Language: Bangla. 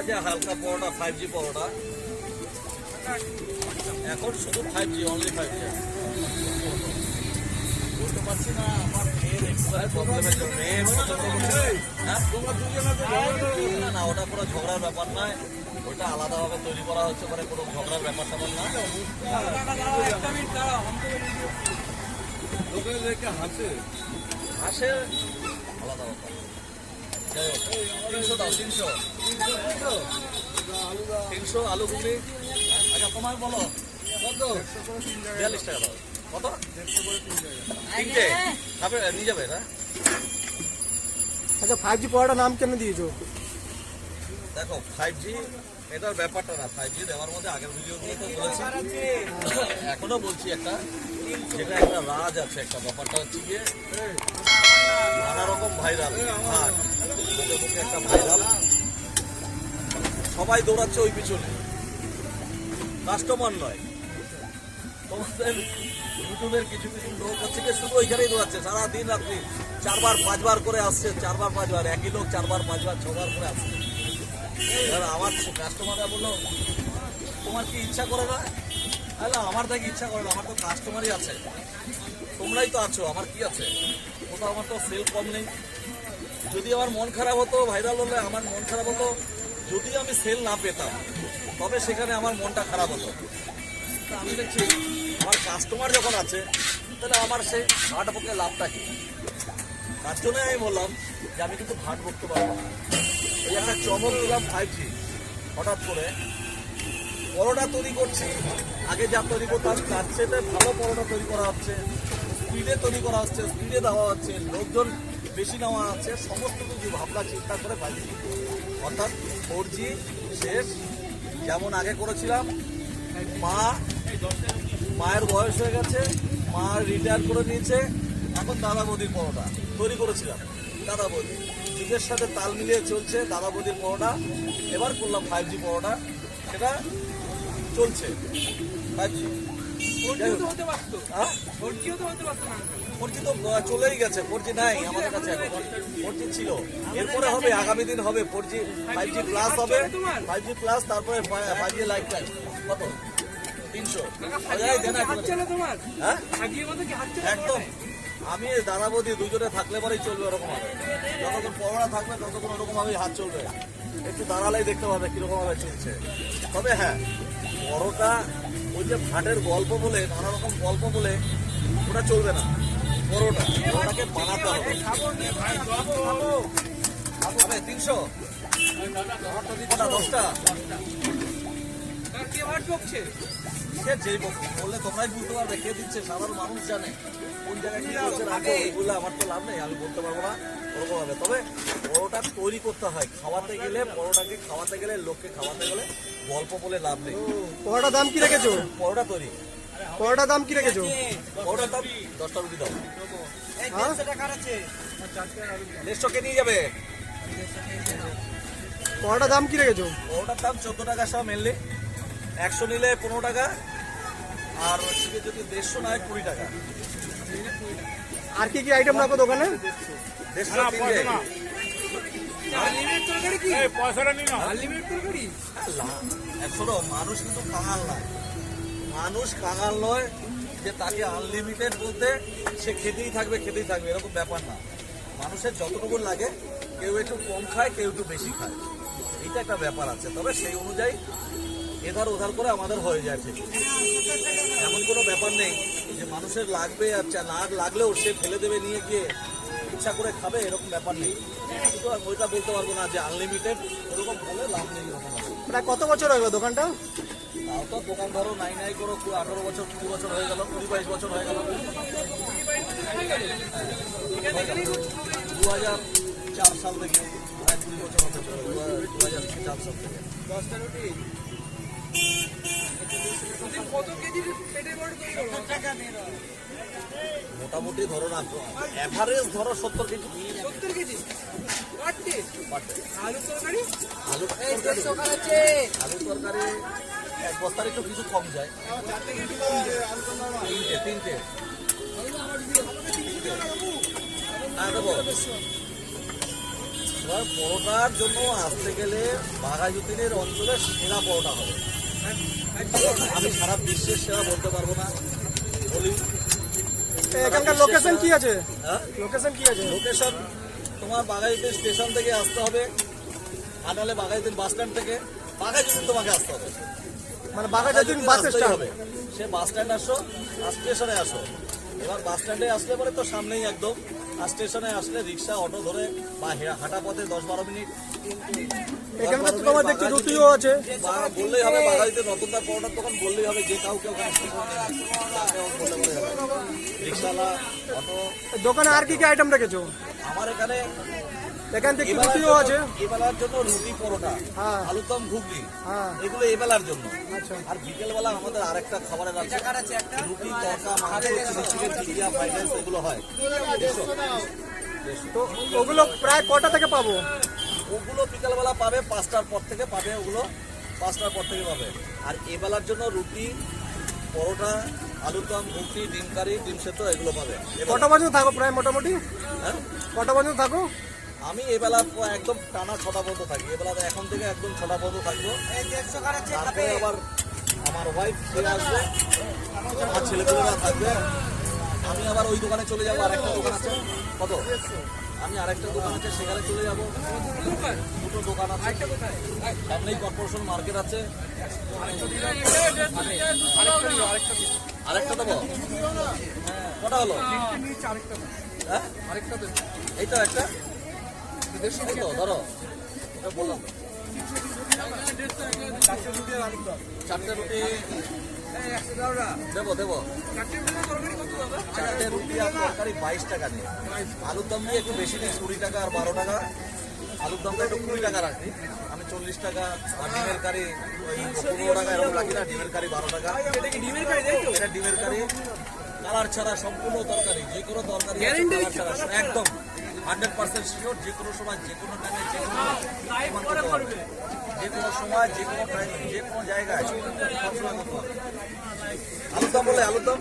যে হালকা পরোটা 5G পরোটা, এখন শুধু 5G, অনলি 5G। বলতে পারছি না আমার মেয়ের এক্সট্রা প্রবলেমের জন্য। না না, ওটা কোনো ঝগড়ার ব্যাপার নয়, ওটা আলাদাভাবে তৈরি করা হচ্ছে, মানে কোনো ঝগড়ার ব্যাপার তেমন না। হাসে আলাদা ব্যাপার। 300 দাও, 300 আলু ঘুগনি। আচ্ছা তোমায় বলো কত? 42 টাকা দাও। কত? 3টে খাবে, নিয়ে যাবে না? আচ্ছা 5G পড়াটার নাম কেন দিয়েছো? দেখো 5G এটার ব্যাপারটা না, 5G দেওয়ার মধ্যে আগের ভিডিও দিয়ে তো বলেছি, এখনো বলছি একটা, যেটা একটা রাজ আছে, একটা ব্যাপারটা হচ্ছে গিয়ে নানা রকম ভাইরাল হাট, মুখে মুখে একটা ভাইরাল, সবাই দৌড়াচ্ছে ওই পিছনে, কাস্টমার নয়। তোমাদের ইউটিউবের কিছু কিছু লোক হচ্ছে কি শুধু ওইখানেই দৌড়াচ্ছে সারা দিন রাত্রি, 4বার 5বার করে আসছে, 4বার 5বার, একই লোক 4বার 5বার 6বার করে আসছে। এবার আমার কাস্টমাররা বললো তোমার কি ইচ্ছা করে না? আরে আমার থেকে ইচ্ছা করে না, আমার তো কাস্টমারই আছে, তোমরাই তো আছো, আমার কি আছে? কোথাও আমার তো সেল কম নেই। যদি আমার মন খারাপ হতো, ভাইরাল হলে আমার মন খারাপ হতো, যদি আমি সেল না পেতাম তবে সেখানে আমার মনটা খারাপ হতো। আমি দেখছি আমার কাস্টমার যখন আছে তাহলে আমার সেই ভাট বকে লাভটা কি? তার জন্যই আমি বললাম যে আমি কিন্তু ভাট বকতে পারবো না। এই একটা চমক দিলাম 5G, হঠাৎ করে পরোটা তৈরি করছি, আগে যা তৈরি করতাম তার চেয়ে ভালো পরোটা তৈরি করা হচ্ছে, স্পিডে তৈরি করা হচ্ছে, স্পিডে দেওয়া হচ্ছে, লোকজন বেশি নেওয়া আছে, সমস্ত কিছু ভাবনা চিন্তা করে 5G, অর্থাৎ 4G শেষ। যেমন আগে করেছিলাম, মায়ের বয়স হয়ে গেছে, মা রিটায়ার করে নিয়েছে, এখন দাদা বৌদির পরোটা তৈরি করেছিলাম, দাদা বৌদি যুগের সাথে তাল মিলিয়ে চলছে, দাদা বৌদির পরোটা। এবার করলাম 5G পরোটা, সেটা চলছে 5G। ফোরজি তো চলেই গেছে, 4G নাই আমাদের কাছে এখন, 4G ছিল, এরপরে হবে, আগামী দিন হবে 4G, 5G প্লাস হবে, 5G প্লাস, তারপরে 5G লাইফ টাইম। কত? 300। একদম, আমি দাদা বৌদি দুজনে থাকলে পরেই চলবে, ওরকম হবে। যতক্ষণ পড়া থাকবে ততক্ষণ ওরকম ভাবেই হাত চলবে, একটু দাঁড়ালেই দেখতে পাবে কিরকম ভাবে চলছে। তবে হ্যাঁ, পরোটা ওই যে ভাটের গল্প বলে, নানা রকম গল্প বলে ওটা চলবে না, পরোটাকে বানাতে হবে। 300 10টা যেই বললে তোমরাই বুঝতে পারবে, কে দিচ্ছে, সাধারণ মানুষ জানে কোন জায়গায় কি হচ্ছে না হচ্ছে, ওইগুলো আমার তো লাভ নেই, আমি বলতে পারবো না ওরকম হবে। তবে পরোটা তৈরি করতে হয়, খাওয়াতে গেলে, পরোটাকে খাওয়াতে গেলে, লোককে খাওয়াতে গেলে গল্প বলে লাভ নেই। পরোটার দাম কি রেখেছো? পরোটা তৈরি, পরোটার দাম কি রেখেছো? পরোটার দাম 10টা রুটি দাও। 150 কে নিয়ে যাবে। পরোটার দাম কি রেখেছো? পরোটার দাম 14 টাকা সব মেনলি, 100 নিলে 15 টাকা, আর হচ্ছে যদি 150 না হয় 20 টাকা। আর কি কি আইটেম রাখো দোকানে? 100 মানুষ কিন্তু কাঙাল নয়, মানুষ কাঙাল নয় যে তাকে আনলিমিটেড বলতে সে খেতেই থাকবে এরকম ব্যাপার না। মানুষের যতটুকু লাগে, কেউ একটু কম খায়, কেউ একটু বেশি খায়, এইটা একটা ব্যাপার আছে। তবে সেই অনুযায়ী এধার ওধার করে আমাদের হয়ে যায় ঠিক, এমন কোনো ব্যাপার নেই যে মানুষের লাগবে আর না লাগলেও সে ফেলে দেবে, নিয়ে গিয়ে ইচ্ছা করে খাবে, এরকম ব্যাপার নেই। সুতরাং ওইটা বলতে পারবো না যে আনলিমিটেড, ওরকম বলে লাভ নেই এরকম আছে। প্রায় কত বছর হয়ে গেল দোকানটা? তাও তো দোকান ধরো নাই করো 18 বছর, 20 বছর হয়ে গেল, 20-22 বছর হয়ে গেল। 2004 সাল থেকে, 20 বছর হতে চলে, 2004 সাল থেকে। মোটামুটি ধরো না, এভারেজ ধরো 70 কেজি। আলু তরকারি এক বস্তার একটু কিছু কম যায়, 3টে। হ্যাঁ দেবো, এবার পরোটার জন্য আসতে গেলে বাঘাযতীনের অঞ্চলের সেরা পরোটা হবে। আমি সারা বিশ্বের সেরা বলতে পারবো না, বলি এখানকার লোকেশন কি আছে? হ্যাঁ, লোকেশন কি আছে? লোকেশন তোমার বাঘাযতীন স্টেশন থেকে আসতে হবে, আর নাহলে বাঘাযতীন বাস স্ট্যান্ড থেকে। বাঘাযতীন তোমাকে আসতে হবে, মানে বাঘাযতীন বাস আসতেই স্ট্যান্ড। হবে। সে বাস স্ট্যান্ড আসো আর স্টেশনে আসো। এবার বাস স্ট্যান্ডে আসলে পরে তো সামনেই একদম, আর স্টেশনে আসলে রিক্সা অটো ধরে বা হাঁটা পথে 10-12 মিনিট। এখানে তো তোমার দেখছি রুটিও আছে। বা বললেই হবে বাঘাযতীন নতুনদার পরোটার দোকান বললেই হবে, যে কাউকে ওখানে তাকে বললে বলে যাবে। রিক্সাওয়ালা, অটো। দোকানে আর কি কি আইটেম রেখেছো? আমার এখানে এখান থেকে এবেলার রুটিও জন্য- আছে। এবেলার জন্য রুটি পরোটা, হ্যাঁ। আলুদম, ঘুগনি, হ্যাঁ, এগুলো এবেলার জন্য। আচ্ছা। আর বিকেলবেলা আমাদের আরেকটা খাবারের আছে, রুটি, তড়কা, মাংস, chilli chicken, chicken fried rice, এগুলো হয়। দেড়শো। তো ওগুলো প্রায় কটা থেকে পাবো? ওগুলো বিকেলবেলা পাবে 5টার পর থেকে পাবে, ওগুলো 5টার পর থেকে পাবে। আর এবেলার জন্য রুটি, পরোটা, আলুর দম, ঘুগনি, ডিম কারি, ডিম সেদ্ধ, এগুলো পাবে এবেলা। কটা পর্যন্ত থাকো প্রায় মোটামুটি? হ্যাঁ, কটা পর্যন্ত থাকো? আমি এবেলা একদম টানা 6টা পর্যন্ত থাকি। এবেলা এখন থেকে একদম 6টা পর্যন্ত থাকবো। তারপরে আবার আমার ওয়াইফ ফিরে আসবে, আমার ছেলেপেলেরা থাকবে। আমি আবার ওই দোকানে চলে যাবো, আরেকটা দোকান আছে। কত? আমি আরেকটা দোকান আছে, সেখানে চলে যাবো। দুটো দোকান আছে, সামনেই কর্পোরেশন মার্কেট আছে। আরেকটা দেবো? কটা হলো? হ্যাঁ, এইটা একটা, এই তো ধরো, ওটা বললাম তো। 4টে রুটি দেবো দেবো। 4টে রুটি আর তরকারি 22 টাকা নেই। আলুর দম দিয়ে একটু বেশি নিই, 20 টাকা আর 12 টাকা। আলুর দমটা একটু 20 টাকা রাখি, আমি 40 টাকা। আর ডিমের কারি ওই 15 টাকা এরকম রাখি না, ডিমের কারি 12 টাকা। এটা ডিমের কারি কালার ছাড়া সম্পূর্ণ তরকারি, যে কোনো তরকারি কালার ছাড়া, একদম 100% শিওর। যে কোনো সময়, যে কোনো টাইমে, যে কোনো যে কোনো সময়, যে কোনো টাইমে, যে কোনো জায়গায় সবসময় করতে হবে। আলুর দম বলে আলুর দম।